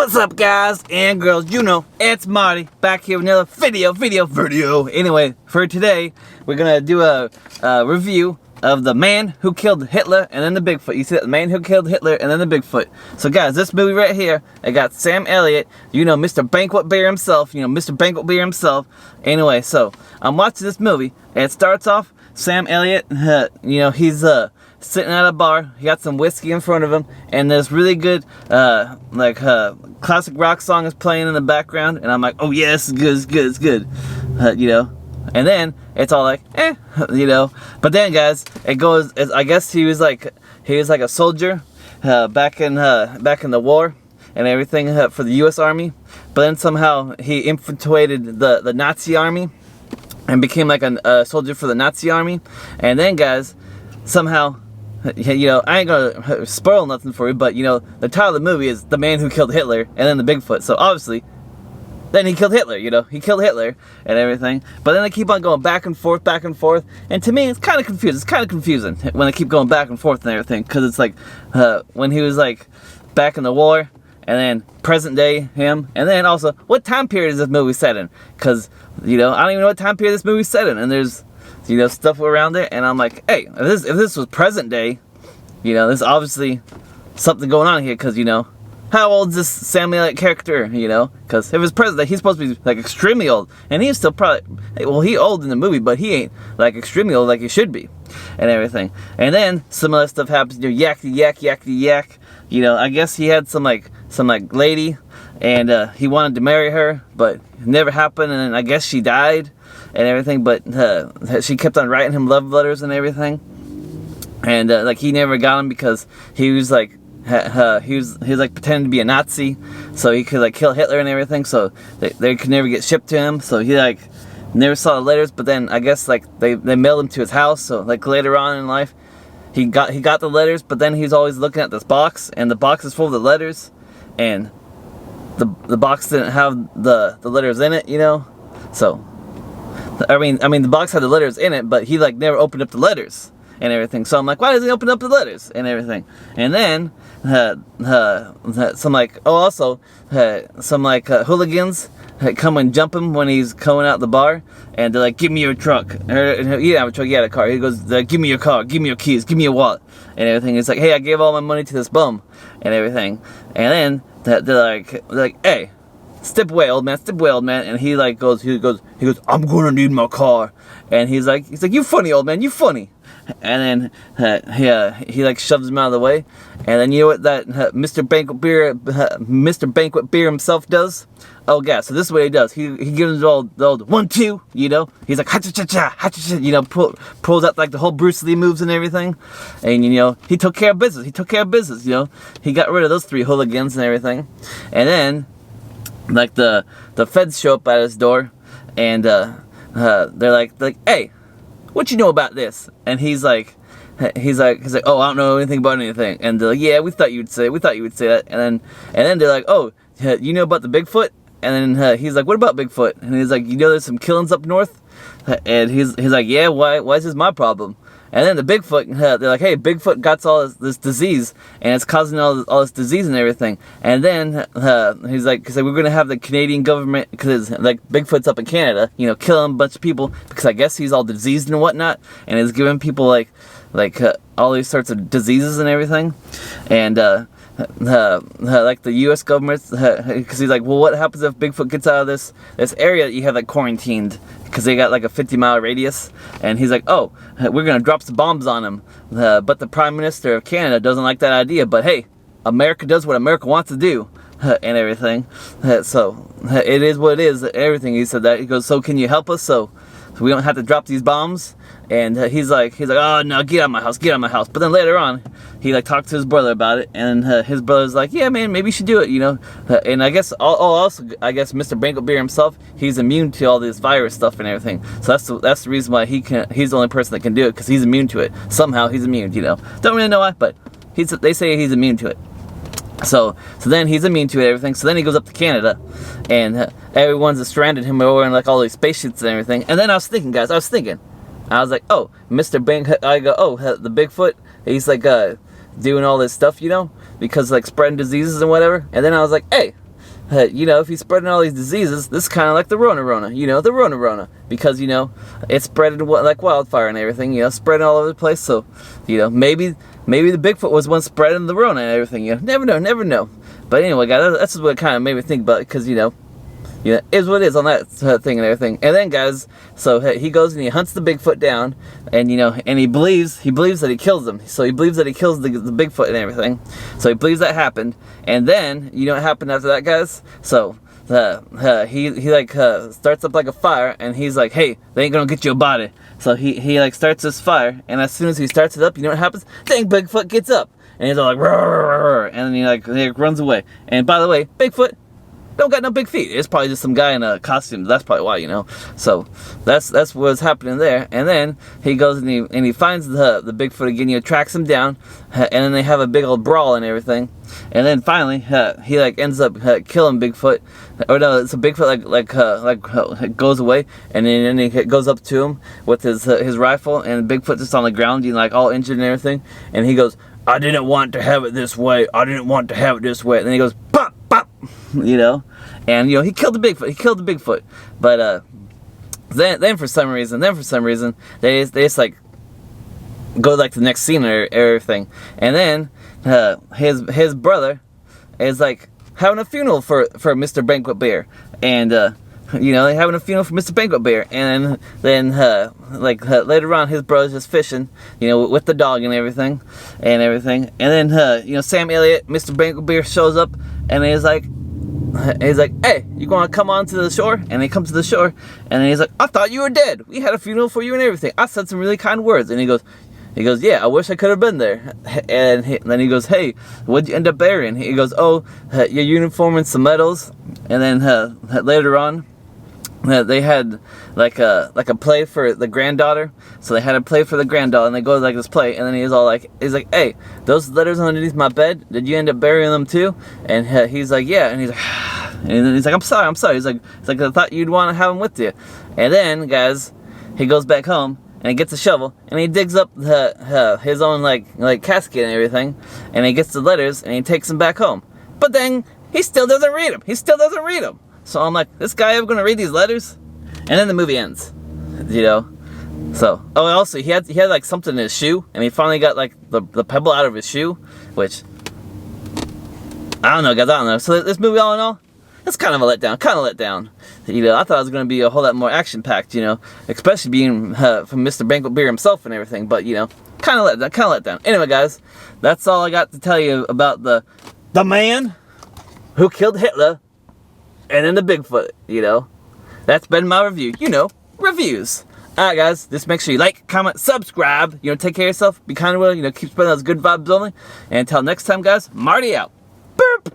What's up, guys and girls? You know, it's Marty back here with another video. Anyway, for today, we're gonna do a review of the man who killed Hitler and then the Bigfoot. You see that? The man who killed Hitler and then the Bigfoot. So, guys, this movie right here, I got Sam Elliott, you know, Mr. Banquet Bear himself. Anyway, so I'm watching this movie, and it starts off Sam Elliott. You know, he's sitting at a bar. He got some whiskey in front of him, and this really good classic rock song is playing in the background, and I'm like, oh yeah, it's good. You know, and then it's all like, you know. But then, guys, it goes. I guess he was like a soldier back in the war and everything for the U.S. Army. But then somehow he infiltrated the Nazi army and became like a soldier for the Nazi army. And then, guys, somehow, you know, I ain't gonna spoil nothing for you, but you know, the title of the movie is The Man Who Killed Hitler and then the Bigfoot. So obviously, then he killed Hitler, you know, he killed Hitler and everything. But then they keep on going back and forth, and to me, it's kind of confusing. It's kind of confusing when they keep going back and forth and everything, because it's like when he was like back in the war, and then present day him, and then also what time period is this movie set in? Because you know, I don't even know what time period this movie's set in, and there's, you know, stuff around it, and I'm like, hey, if this was present day, you know, there's obviously something going on here, because, you know, how old is this Sam Elliott character, you know? Because if it's present day, he's supposed to be, like, extremely old, and he's still probably, well, he old in the movie, but he ain't, like, extremely old like he should be, and everything. And then some other stuff happens, you know, yakety yak, you know, I guess he had some lady, and he wanted to marry her, but it never happened, and then I guess she died and everything, but she kept on writing him love letters and everything, and like he never got him because he was like he was like pretending to be a Nazi, so he could like kill Hitler and everything, so they could never get shipped to him, so he like never saw the letters. But then I guess like they mailed him to his house, so like later on in life he got the letters, but then he's always looking at this box, and the box is full of the letters, and the box didn't have the letters in it, you know. So I mean the box had the letters in it, but he like never opened up the letters and everything. So I'm like, why does he open up the letters and everything? And then some hooligans come and jump him when he's coming out the bar, and they're like, give me your truck. He didn't have a truck, he had a car. He goes, give me your car, give me your keys, give me your wallet and everything. It's like, hey, I gave all my money to this bum and everything. And then they're like, hey, step away, old man, and he like goes, I'm gonna need my car, and he's like, you funny, old man, you funny, and then he like shoves him out of the way, and then you know what that Mr. Banquet Beer himself does? Oh yeah, so this is what he does. He gives him the old 1, 2, you know. He's like ha-cha-cha-cha, you know, pulls out like the whole Bruce Lee moves and everything, and you know, he took care of business. You know, he got rid of those 3 hooligans and everything, and then like the feds show up at his door, and they're like, hey, what you know about this? And he's like, oh, I don't know anything about anything. And they're like, yeah, we thought you would say that. And then they're like, oh, you know about the Bigfoot? And then he's like, what about Bigfoot? And he's like, you know, there's some killings up north. And he's like, yeah, why is this my problem? And then the Bigfoot, they're like, hey, Bigfoot got all this disease, and it's causing all this disease and everything. And then he's like, we're going to have the Canadian government, because like Bigfoot's up in Canada, you know, killing a bunch of people, because I guess he's all diseased and whatnot, and is giving people like all these sorts of diseases and everything. And like the U.S. government, because he's like, well, what happens if Bigfoot gets out of this area that you have like quarantined, because they got like a 50-mile radius, and he's like, oh, we're gonna drop some bombs on him, but the Prime Minister of Canada doesn't like that idea, but hey, America does what America wants to do, and everything, so it is what it is, everything. He said that. He goes, so can you help us so we don't have to drop these bombs? And he's like, oh no, get out of my house. But then later on, he like talked to his brother about it, and his brother's like, yeah, man, maybe you should do it, you know. And I guess also, I guess Mr. Banquet Beer himself, he's immune to all this virus stuff and everything. So that's the reason why he's the only person that can do it, because he's immune to it. Somehow he's immune, you know. Don't really know why, but they say he's immune to it. So then he's immune to it, everything. So then he goes up to Canada, and everyone's stranded him over in like all these spaceships and everything. And then I was thinking, guys, I was like, oh, Mr. Banquet, I go, oh, the Bigfoot, he's like doing all this stuff, you know, because like spreading diseases and whatever. And then I was like, hey, you know, if he's spreading all these diseases, this is kind of like the Rona, you know, the Rona, because, you know, it's spreading like wildfire and everything, you know, spreading all over the place. So, you know, maybe the Bigfoot was one spreading the Rona and everything. You know, never know. But anyway, guys, that's what kind of made me think about it, because, you know, is what it is on that thing and everything. And then, guys, so he goes and he hunts the Bigfoot down, and, you know, and he believes that he kills him. So he believes that he kills the Bigfoot and everything. So he believes that happened. And then, you know what happened after that, guys? So he like starts up like a fire, and he's like, hey, they ain't gonna get your body. So he like starts this fire, and as soon as he starts it up, you know what happens? Dang, Bigfoot gets up, and he's all like, "Rrr," and then he runs away. And by the way, Bigfoot don't got no big feet. It's probably just some guy in a costume. That's probably why, you know. So that's what's happening there. And then he goes and he finds the Bigfoot again. You know, tracks him down, and then they have a big old brawl and everything. And then finally, he like ends up killing Bigfoot. Or no, it's a Bigfoot like goes away, and then he goes up to him with his rifle, and Bigfoot just on the ground, you know, like all injured and everything. And he goes, "I didn't want to have it this way. I didn't want to have it this way." And then he goes, "Pop, pop," you know, and you know he killed the Bigfoot. But then for some reason, they just like go like to the next scene or everything, and then his brother is like having a funeral for Mr. Banquet Bear, and you know, they're having a funeral for Mr. Banquet Bear, and then later on, his brother's just fishing, you know, with the dog and everything, and then you know, Sam Elliott, Mr. Banquet Bear shows up, and he's like, "Hey, you gonna come on to the shore?" And he comes to the shore, and then he's like, "I thought you were dead. We had a funeral for you and everything. I said some really kind words." And he goes, "Yeah, I wish I could have been there." And then he goes, "Hey, what'd you end up burying?" He goes, "Oh, your uniform and some medals." And then later on, they had like a play for the granddaughter. So they had a play for the granddaughter, and they go to like this play, and then he's like, "Hey, those letters underneath my bed, did you end up burying them too?" And he's like, "Yeah." And he's like, and then he's like, I'm sorry. He's like, "I thought you'd want to have them with you." And then, guys, he goes back home, and he gets a shovel, and he digs up his own like casket and everything, and he gets the letters, and he takes them back home. But then he still doesn't read them. So I'm like, this guy ever gonna read these letters? And then the movie ends, you know. So, oh, also he had like something in his shoe, and he finally got like the pebble out of his shoe, which I don't know, guys. So this movie, all in all, it's kind of a letdown. You know, I thought it was gonna be a whole lot more action packed, you know, especially being from Mr. Banquet Beer himself and everything. But you know, kind of let down. Anyway, guys, that's all I got to tell you about the man who killed Hitler. And then the Bigfoot, you know. That's been my review. You know, reviews. Alright, guys. Just make sure you like, comment, subscribe. You know, take care of yourself. Be kind of well. You know, keep spreading those good vibes only. And until next time, guys, Marty out. Boop.